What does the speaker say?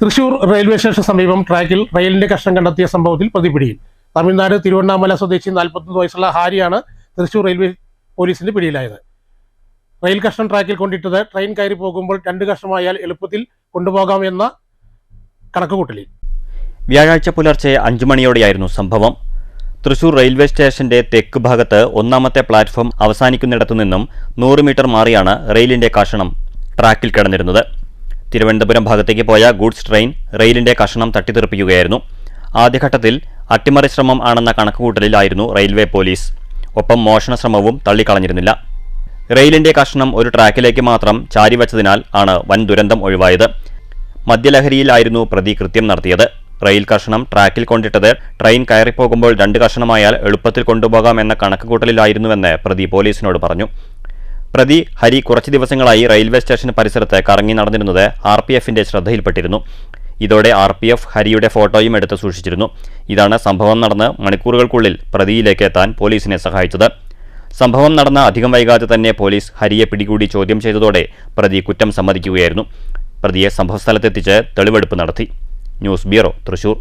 Thrissur railway station സമീപം ട്രാക്കിൽ റെയിലിന്റെ കഷ്ണം കണ്ടെത്തിയ സംഭവത്തിൽ പ്രതി പിടിയിൽ. തമിഴ്നാട് തിരുവണ്ണാമല സ്വദേശി 41 വയസ്സുള്ള ഹാരിയാണ് തൃശൂർ റെയിൽവേ പോലീസിന്റെ പിടിയിലായത്. റെയിൽ കഷ്ണം ട്രാക്കിൽ കൊണ്ടിട്ടത് ട്രെയിൻ കയറി പോകുമ്പോൾ 2 കഷ്ണമായാൽ എളുപ്പത്തിൽ കൊണ്ടുപോകാമെന്ന കണക്കുകൂട്ടലിൽ. വ്യാഴാഴ്ച പുലർച്ചെ 5 മണിയോടെയായിരുന്നു സംഭവം. തൃശൂർ റെയിൽവേ സ്റ്റേഷന്റെ തെക്ക് ഭാഗത്ത് 1ാമത്തെ പ്ലാറ്റ്ഫോം അവസാനിക്കുന്നിടത്തു നിന്നും 100 മീറ്റർ മാറിയാണ് റെയിലിന്റെ കഷണം ട്രാക്കിൽ കിടന്നിരുന്നത്. തിരുവനന്തപുരം ഭാഗത്തേക്ക് പോയ ഗൂഡ്സ് ട്രെയിൻ റെയിലിന്റെ കഷണം തട്ടിത്തെറിപ്പിക്കുകയായിരുന്നു. ആദ്യഘട്ടത്തിൽ അട്ടിമറി ശ്രമം ആണെന്ന കണക്കുകൂട്ടലിലായിരുന്നു റെയിൽവേ പോലീസ്. ഒപ്പം മോഷണ ശ്രമവും തള്ളിക്കളഞ്ഞിരുന്നില്ല. റെയിലിന്റെ കഷണം ഒരു ട്രാക്കിലേക്ക് മാത്രം ചാരിവച്ചതിനാൽ ആണ് വൻ ദുരന്തം ഒഴിവായത്. മദ്യലഹരിയിലായിരുന്നു പ്രതി കൃത്യം നടത്തിയത്. റെയിൽ കഷണം ട്രാക്കിൽ കൊണ്ടിട്ടത് ട്രെയിൻ കയറിപ്പോകുമ്പോൾ 2 കഷണമായാൽ എളുപ്പത്തിൽ കൊണ്ടുപോകാമെന്ന കണക്കുകൂട്ടലിലായിരുന്നുവെന്ന് പ്രതി പോലീസിനോട് പറഞ്ഞു. പ്രതി ഹരി കുറച്ചു ദിവസങ്ങളായി റെയിൽവേ സ്റ്റേഷൻ പരിസരത്ത് കറങ്ങി നടന്നിരുന്നത് RPFന്റെ ശ്രദ്ധയിൽപ്പെട്ടിരുന്നു. ഇതോടെ RPF ഹരിയുടെ ഫോട്ടോയും എടുത്ത് സൂക്ഷിച്ചിരുന്നു. ഇതാണ് സംഭവം നടന്ന് മണിക്കൂറുകൾക്കുള്ളിൽ പ്രതിയിലേക്ക് എത്താൻ പോലീസിനെ സഹായിച്ചത്. സംഭവം നടന്ന അധികം വൈകാതെ തന്നെ പോലീസ് ഹരിയെ പിടികൂടി ചോദ്യം ചെയ്തതോടെ പ്രതി കുറ്റം സമ്മതിക്കുകയായിരുന്നു. പ്രതിയെ സംഭവസ്ഥലത്തെത്തിച്ച് തെളിവെടുപ്പ് നടത്തി. News bureau, Thrissur.